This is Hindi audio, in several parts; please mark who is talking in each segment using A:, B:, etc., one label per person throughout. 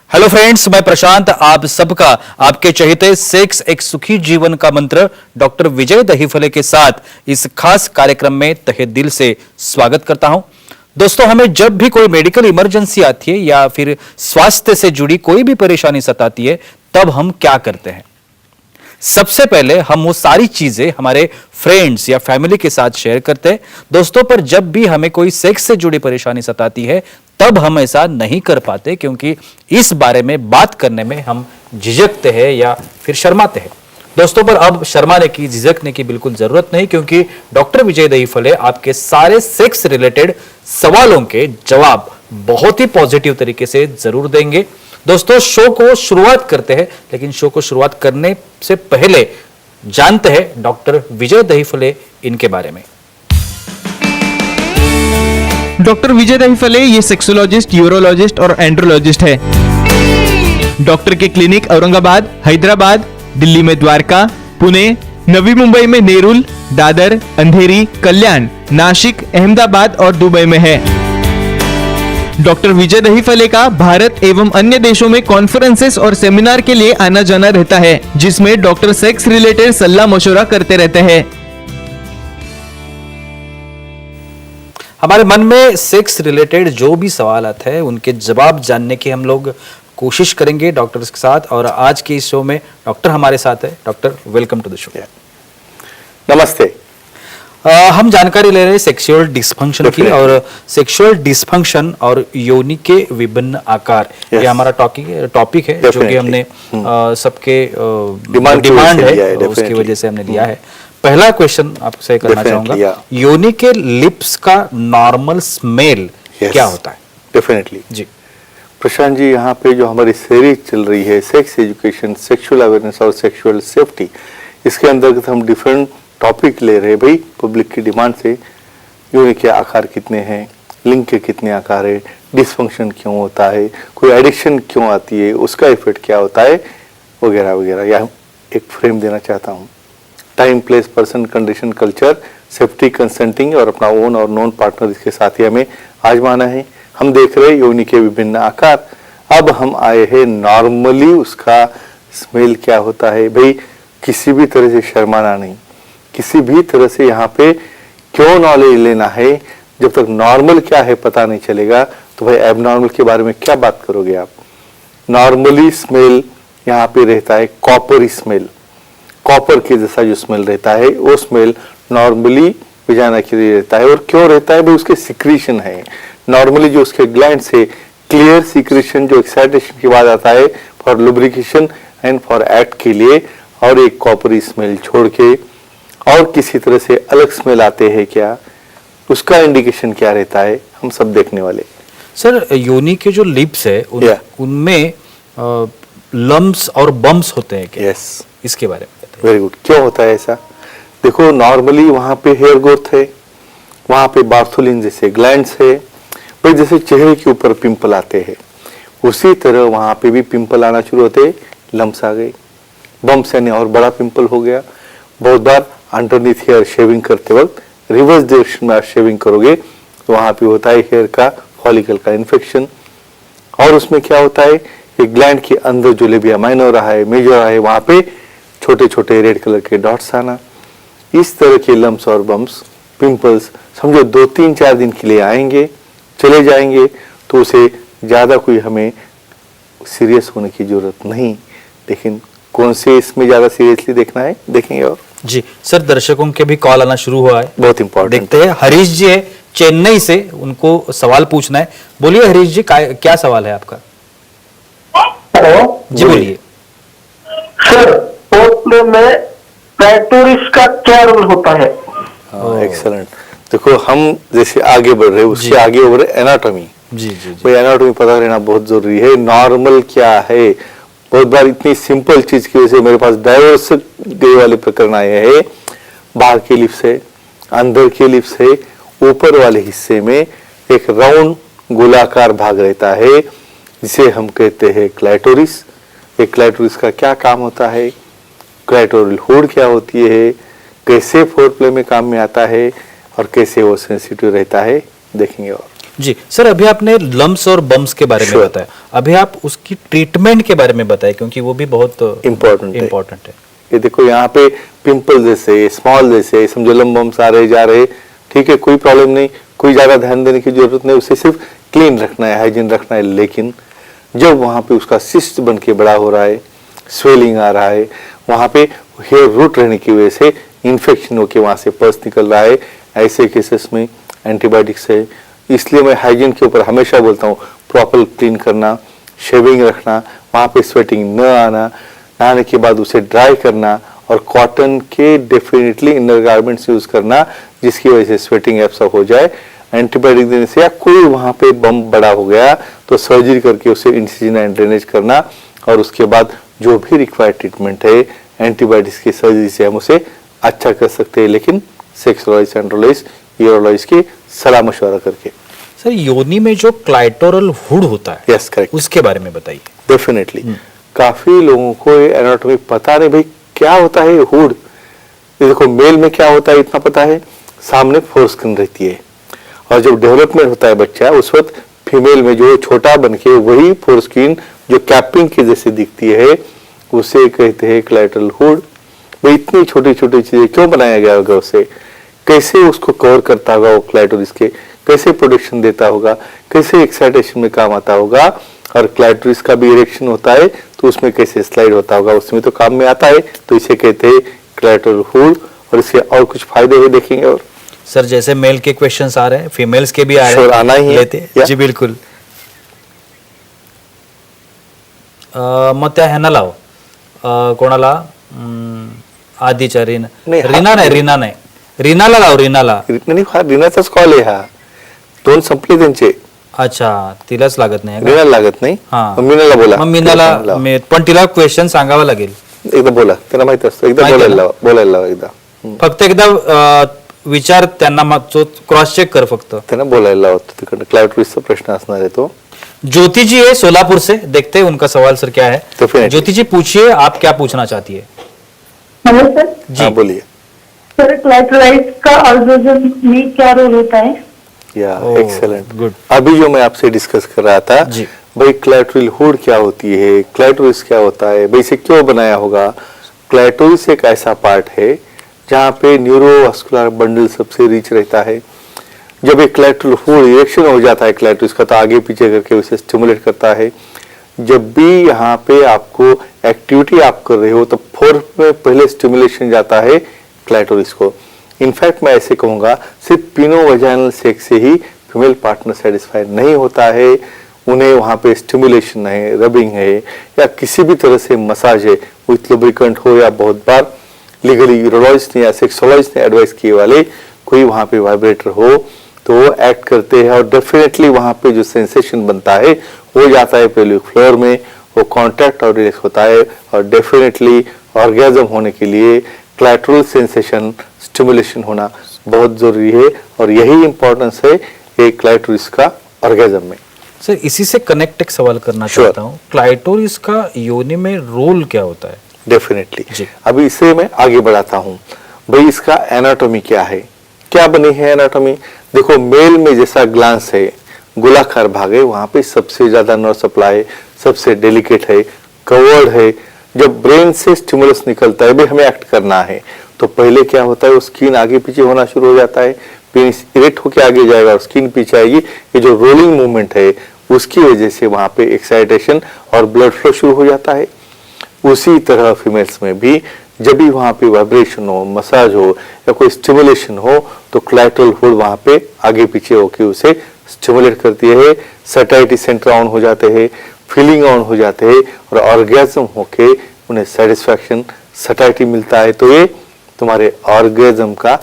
A: हेलो फ्रेंड्स, मैं प्रशांत आप सबका आपके चहेते सेक्स एक सुखी जीवन का मंत्र डॉक्टर विजय दहीफले के साथ इस खास कार्यक्रम में तहे दिल से स्वागत करता हूं। दोस्तों, हमें जब भी कोई मेडिकल इमरजेंसी आती है या फिर स्वास्थ्य से जुड़ी कोई भी परेशानी सताती है, तब हम क्या करते हैं? सबसे पहले हम वो सारी चीजें हमारे फ्रेंड्स या फैमिली के साथ शेयर करते हैं। दोस्तों, पर जब भी हमें कोई सेक्स से जुड़ी परेशानी सताती है, तब हम ऐसा नहीं कर पाते, क्योंकि इस बारे में बात करने में हम झिझकते हैं या फिर शर्माते हैं। दोस्तों, पर अब शर्माने की, झिझकने की बिल्कुल जरूरत नहीं, क्योंकि डॉक्टर विजय दहीफले आपके सारे सेक्स रिलेटेड सवालों के जवाब बहुत ही पॉजिटिव तरीके से जरूर देंगे। दोस्तों, शो को शुरुआत करते हैं, लेकिन शो को शुरुआत करने से पहले जानते हैं डॉक्टर विजय दहीफले इनके बारे में।
B: डॉक्टर विजय दहीफले ये सेक्सोलॉजिस्ट, यूरोलॉजिस्ट और एंड्रोलॉजिस्ट है। डॉक्टर के क्लिनिक औरंगाबाद, हैदराबाद, दिल्ली में द्वारका, पुणे, नवी मुंबई में नेरुल, दादर, अंधेरी, कल्याण, नासिक, अहमदाबाद और दुबई में है। डॉक्टर विजय दहीफले का भारत एवं अन्य देशों में कॉन्फ्रेंसेस और सेमिनार के लिए आना जाना रहता है, जिसमें डॉक्टर सेक्स रिलेटेड सलाह मशवरा करते रहते हैं।
A: हमारे मन में सेक्स रिलेटेड जो भी सवाल आते हैं, उनके जवाब जानने की हम लोग कोशिश करेंगे डॉक्टर्स के साथ। और आज के इस शो में डॉक्टर हमारे साथ है। Doctor, welcome to the show.
C: नमस्ते।
A: हम जानकारी ले रहे हैं सेक्सुअल डिस्फंक्शन की, और सेक्सुअल डिस्फंक्शन और योनि के विभिन्न आकार, ये हमारा टॉपिक है जो कि हमने सबके डिमांड है, उसकी वजह से हमने लिया है। पहला क्वेश्चन आपसे करना चाहूंगा, योनि के लिप्स का नॉर्मल स्मेल क्या होता है?
C: डेफिनेटली
A: जी
C: प्रशांत जी, यहाँ पे जो हमारी सीरीज चल रही है सेक्स एजुकेशन, सेक्सुअल अवेयरनेस और सेक्सुअल सेफ्टी, इसके अंतर्गत हम डिफरेंट टॉपिक ले रहे हैं भाई, पब्लिक की डिमांड से। योनि के आकार कितने हैं, लिंग के कितने आकार है, डिसफंक्शन क्यों होता है, कोई एडिक्शन क्यों आती है, उसका इफेक्ट क्या होता है, वगैरह वगैरह। यह एक फ्रेम देना चाहता हूँ। Time, place, person, condition, culture, safety, consenting और अपना ओन और नॉन पार्टनर, इसके साथ ही हमें आजमाना है। हम देख रहे हैं योनि के विभिन्न आकार। अब हम आए हैं नॉर्मली उसका स्मेल क्या होता है। भाई, किसी भी तरह से शर्माना नहीं, किसी भी तरह से यहाँ पे क्यों नॉलेज लेना है। जब तक नॉर्मल क्या है पता नहीं चलेगा, तो भाई एबनॉर्मल के बारे में क्या बात करोगे आप। नॉर्मली स्मेल यहाँ पे रहता है कॉपर स्मेल, कॉपर के जैसा जो स्मेल रहता है, वो स्मेल नॉर्मली वजाना के लिए रहता है। और क्यों रहता है भाई, उसके सिक्रीशन है। नॉर्मली जो उसके ग्लैंड से क्लियर सिक्रीशन जो एक्साइटेशन के बाद आता है for lubrication and for act के लिए, और एक कॉपर स्मेल छोड़ के और किसी तरह से अलग स्मेल आते हैं क्या, उसका इंडिकेशन क्या रहता है, हम सब देखने वाले।
A: सर, योनि के जो लिप्स है उनमें लम्प्स और बम्प्स होते हैं क्या?
C: यस,
A: इसके बारे में
C: वेरी गुड। क्यों होता है ऐसा? देखो, नॉर्मली वहां पे हेयर ग्रोथ है, वहां पे बार्थोलिन जैसे ग्लैंड्स है। भाई, जैसे चेहरे के ऊपर पिंपल आते हैं, उसी तरह वहां पे भी पिंपल आना शुरू होते, लम्प्स आ गए, बम्प्स यानी और बड़ा पिंपल हो गया। बहुत बार अंडरनीथ हेयर शेविंग करते वक्त रिवर्स डायरेक्शन में आप शेविंग करोगे तो वहां पे होता है हेयर का फॉलिकल का इन्फेक्शन। और उसमें क्या होता है, एक ग्लैंड के अंदर जो लेबिया माइनर रहा है, मेजर रहा है, वहां पे छोटे छोटे रेड कलर के डॉट्स आना। इस तरह के लम्प्स और बम्प्स, पिंपल्स समझो 2-3-4 दिन के लिए आएंगे, चले जाएंगे, तो उसे ज्यादा कोई हमें सीरियस होने की जरूरत नहीं। लेकिन कौन से इसमें ज्यादा सीरियसली देखना है, देखेंगे। और
A: जी सर, दर्शकों के भी कॉल आना शुरू हुआ है,
C: बहुत इंपॉर्टेंट।
A: देखते हैं। हरीश जी है चेन्नई से, उनको सवाल पूछना है। बोलिए हरीश जी, क्या सवाल है आपका?
D: हेलो
A: जी बोलिए।
D: सर, फोर्थ में क्लाइटोरिस का क्या रोल होता है?
C: एक्सीलेंट। देखो, हम जैसे आगे बढ़ रहे हैं उससे आगे बढ़ रहे एनाटॉमी।
A: जी जी
C: भाई, एनाटॉमी पता रहना बहुत जरूरी है। नॉर्मल क्या है, बहुत बार इतनी सिंपल चीज की वजह से मेरे पास डाइवर्स गए वाले प्रकरण आए हैं। बाहर के लिप्स है, अंदर के लिप्स है, ऊपर वाले हिस्से में एक राउंड गोलाकार भाग रहता है, जिसे हम कहते हैं क्लाइटोरिस। एक क्लाइटोरिस का क्या काम होता है, क्लाइटोरियल हुड क्या होती है, कैसे फोरप्ले में काम में आता है, और कैसे वो सेंसिटिव रहता है, देखेंगे। और
A: जी सर, अभी आपने लम्स और बम्स के बारे में
C: Sure.
A: बताया, अभी आप उसकी ट्रीटमेंट के बारे में बताएं क्योंकि वो भी बहुत
C: Important है।
A: इम्पोर्टेंट है।
C: ये देखो यहाँ पे पिंपल जैसे स्मॉल जैसे समझो लम्बम्स आ रहे जा रहे, ठीक है, कोई प्रॉब्लम नहीं, कोई ज्यादा ध्यान देने की जरूरत नहीं, उसे सिर्फ क्लीन रखना है, हाइजीन रखना है। लेकिन जब वहाँ पे उसका सिस्ट बन के बड़ा हो रहा है, स्वेलिंग आ रहा है, वहाँ पे हेयर रूट रहने की वजह से इन्फेक्शन होकर वहाँ से पस निकल रहा है, ऐसे केसेस में एंटीबायोटिक्स है। इसलिए मैं हाइजीन के ऊपर हमेशा बोलता हूँ, प्रॉपर क्लीन करना, शेविंग रखना, वहाँ पे स्वेटिंग न आना, नहाने के बाद उसे ड्राई करना और कॉटन के डेफिनेटली इनर गारमेंट्स यूज करना जिसकी वजह से स्वेटिंग एब्सॉर्ब हो जाए। एंटीबायोटिक देने से या कोई वहाँ पे बम बड़ा हो गया तो सर्जरी करके उसे इंसिजन एंड ड्रेनेज करना और उसके बाद जो भी रिक्वायर्ड ट्रीटमेंट है एंटीबायोटिक्स की सर्जरी से हम उसे अच्छा कर सकते हैं, लेकिन सेक्सोलॉजिस्ट, एंड्रोलॉजिस्ट, यूरोलॉजिस्ट की सलाह मशवरा करके।
A: सर, योनि में जो क्लाइटोरल हुड होता है,
C: यस करेक्ट,
A: उसके बारे में बताइए।
C: डेफिनेटली काफी लोगों को ये एनाटॉमी पता नहीं भाई क्या होता है हुड। ये देखो मेल में क्या होता है इतना पता है, सामने फोरस्किन रहती है और जब डेवलपमेंट होता है बच्चा उस वक्त फीमेल में जो छोटा बन के वही फोरस्किन जो कैपिंग के जैसे दिखती है उसे कहते हैं क्लाइटरल हुड। भाई इतनी छोटी छोटी चीजें क्यों बनाया गया होगा, उसे कैसे उसको कवर करता होगा वो क्लाइटोरिस के, कैसे प्रोटेक्शन देता होगा, कैसे एक्साइटेशन में काम आता होगा, और क्लाइटोरिस का भी इरेक्शन होता है तो उसमें कैसे स्लाइड होता होगा, उसमें तो काम में आता है। तो इसे कहते हैं क्लाइटोरल हुड। और इसके और कुछ फायदे हुए देखेंगे। और
A: सर, जैसे मेल के क्वेश्चंस आ रहे हैं, फीमेल्स के भी आ रहे
C: Sure,
A: हैं,
C: आना ही है।
A: लेते हैं।
C: Yeah.
A: जी बिल्कुल। मग त्या ह्यांना लाव, कोणाला आधीच्या रीना
C: नाही,
A: रीना नाही रीनाला लाव, रीनाला।
C: नाही हा रीनाचाच कॉल आहे, हा दोन संपले त्यांचे,
A: अच्छा, तिलाच लागत नाही का?
C: रीनाला लागत नाही।
A: हा,
C: मग मीनाला बोला,
A: मग मीनाला पण तिला क्वेश्चन सांगावा लागेल।
C: एकदा बोला, त्यांना माहित असतं, एकदा
A: माहिती आहे
C: बोलायला लावा एकदा,
A: फक्त एकदा विचार त्यांना क्रॉस चेक कर फक्त।
C: त्यांना बोलायला लावतो, तिकडे क्लाइटोरिसचा प्रश्न असणार आहे तो।
A: ज्योति जी है सोलापुर से, देखते हैं उनका सवाल सर क्या है।
C: Definitely.
A: ज्योति जी पूछिए, आप क्या पूछना चाहती है?
D: Hello sir.
A: जी
C: हाँ बोलिए।
D: सर, क्लाइटोराइड्स का ऑर्गेजम में क्या रोल होता है?
C: या
A: Oh,
C: एक्सेलेंट,
A: good.
C: अभी जो मैं आपसे डिस्कस कर रहा था
A: जी।
C: भाई क्लाइटोरल हुड क्या होती है, क्लाइटोरिस क्या होता है, भाई इसे क्यों बनाया होगा। क्लाइटोरिस एक ऐसा पार्ट है जहाँ पे न्यूरोवास्कुलर बंडल सबसे रिच रहता है। जब एक क्लाइटोरल हुड इरेक्शन हो जाता है क्लाइटोरिस का तो आगे पीछे करके उसे स्टिमुलेट करता है। जब भी यहाँ पे आपको एक्टिविटी आप कर रहे हो तो फोर्थ में पहले स्टिमुलेशन जाता है क्लाइटोरिस को। इनफैक्ट मैं ऐसे कहूँगा सिर्फ पिनोवैजाइनल सेक्स से ही फीमेल पार्टनर सेटिस्फाई नहीं होता है, उन्हें वहाँ पे स्टिमुलेशन है, रबिंग है या किसी भी तरह से मसाज है, विथ लुब्रिकेंट हो या बहुत बार लीगली यूरोलॉजिस्ट ने या सेक्सोलॉजिस्ट ने एडवाइस किए वाले कोई वहाँ पे वाइब्रेटर हो तो वो एक्ट करते हैं और डेफिनेटली वहाँ पे जो सेंसेशन बनता है वो जाता है पेल्विक फ्लोर में, वो कॉन्टैक्ट और रिलैक्स होता है और डेफिनेटली ऑर्गेजम होने के लिए क्लाइटोरल सेंसेशन स्टिमुलेशन होना बहुत जरूरी है और यही इंपॉर्टेंस है एक क्लाइटोरिस का ऑर्गेजम में।
A: सर, इसी से कनेक्ट एक सवाल करना
C: Sure.
A: चाहता हूँ, क्लाइटोरिस का योनि में रोल क्या होता है?
C: डेफिनेटली
A: जी।
C: अभी इसे मैं आगे बढ़ाता हूँ। भाई इसका एनाटॉमी क्या है, क्या बनी है एनाटॉमी। देखो मेल में जैसा ग्लांस है, गोलाकार भाग है, वहां पे सबसे ज्यादा नर्व सप्लाई सबसे डेलिकेट है, कवर्ड है। जब ब्रेन से स्टिमुलस निकलता है, भाई हमें एक्ट करना है तो पहले क्या होता है, वो स्किन आगे पीछे होना शुरू हो जाता है, पेनिस इरेक्ट होके आगे जाएगा और स्किन पीछे आएगी। ये जो रोलिंग मूवमेंट है उसकी वजह से वहां पे एक्साइटेशन और ब्लड फ्लो शुरू हो जाता है। उसी तरह फीमेल्स में भी जब भी वहां पे वाइब्रेशन हो, मसाज हो या कोई स्टिमुलेशन हो तो क्लाइटोरल हुड वहां पे आगे पीछे होके उसे स्टिमुलेट करती है, सैटिस्फैक्टरी सेंटर ऑन हो जाते हैं, फीलिंग ऑन हो जाते हैं और ऑर्गेजम होके उन्हें सेटिस्फैक्शन सैटिस्फैक्टरी मिलता है। तो ये तुम्हारे ऑर्गेजम का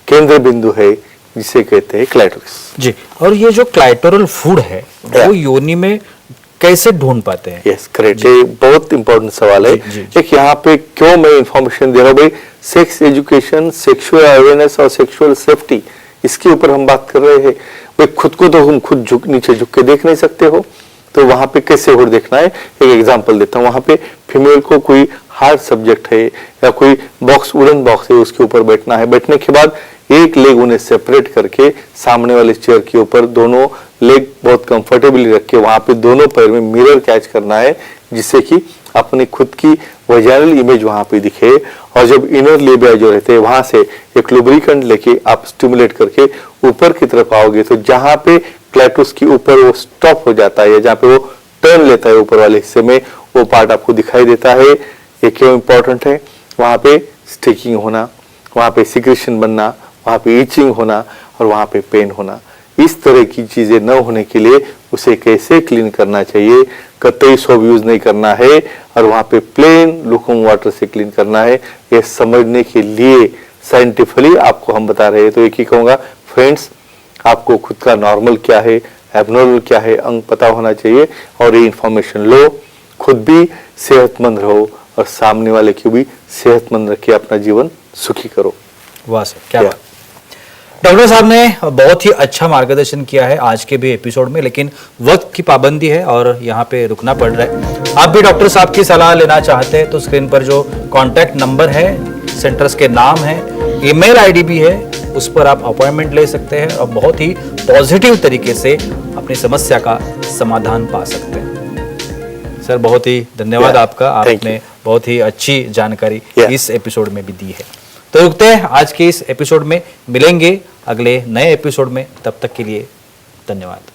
C: केंद्र बिंदु है जिसे कहते हैं क्लाइटोरिस।
A: जी, और ये जो क्लाइटोरल फूड है वो योनि में कैसे ढूंढ पाते हैं?
C: यस करेक्ट, ये बहुत इंपॉर्टेंट सवाल है।
A: जी।
C: एक यहाँ पे क्यों मैं इंफॉर्मेशन दे रहा हूँ भाई, सेक्स एजुकेशन, सेक्सुअल अवेयरनेस और सेक्सुअल सेफ्टी, इसके ऊपर हम बात कर रहे हैं। भाई खुद को तो हम खुद नीचे झुक के देख नहीं सकते हो, तो वहां पे कैसे हुड देखना है एक एग्जांपल देता हूँ। वहां पे फीमेल को कोई हार्ड सब्जेक्ट है या कोई बॉक्स, वुडन बॉक्स है, उसके ऊपर बैठना है। बैठने के बाद एक लेग उन्हें सेपरेट करके सामने वाले चेयर के ऊपर दोनों लेग बहुत कंफर्टेबली रख के वहां पे दोनों पैर में मिरर कैच करना है, जिससे कि अपनी खुद की वजाइनल इमेज वहां पे दिखे। और जब इनर लेबिया जो रहते हैं वहां से एक लुब्रिकेंट लेके आप स्टिमुलेट करके ऊपर की तरफ आओगे, तो जहां पे क्लैटोस के ऊपर वो स्टॉप हो जाता है या जहां पे वो टर्न लेता है ऊपर वाले हिस्से में, वो पार्ट आपको दिखाई देता है। ये क्यों इंपॉर्टेंट है? वहां पे स्टिकिंग होना, वहां पे सिक्रेशन बनना, वहां पे इचिंग होना और वहां पे पेन होना, इस तरह की चीजें न होने के लिए उसे कैसे क्लीन करना चाहिए, कतई सोप यूज नहीं करना है और वहां पे प्लेन लुकवार्म वाटर से क्लीन करना है, ये समझने के लिए साइंटिफिकली आपको हम बता रहे हैं। तो एक ही कहूंगा फ्रेंड्स, आपको खुद का नॉर्मल क्या है, एबनॉर्मल क्या है, अंग पता होना चाहिए और ये इंफॉर्मेशन लो, खुद भी सेहतमंद रहो और सामने वाले की भी सेहतमंद रख के अपना जीवन सुखी करो।
A: वाह सर, क्या बात। डॉक्टर साहब ने बहुत ही अच्छा मार्गदर्शन किया है आज के भी एपिसोड में, लेकिन वक्त की पाबंदी है और यहाँ पे रुकना पड़ रहा है। आप भी डॉक्टर साहब की सलाह लेना चाहते हैं तो स्क्रीन पर जो कांटेक्ट नंबर है, सेंटर्स के नाम है, ईमेल आईडी भी है, उस पर आप अपॉइंटमेंट ले सकते हैं और बहुत ही पॉजिटिव तरीके से अपनी समस्या का समाधान पा सकते हैं। सर बहुत ही धन्यवाद आपका, आपने बहुत ही अच्छी जानकारी इस एपिसोड में भी दी है। तो रुकते हैं आज के इस एपिसोड में, मिलेंगे अगले नए एपिसोड में, तब तक के लिए धन्यवाद।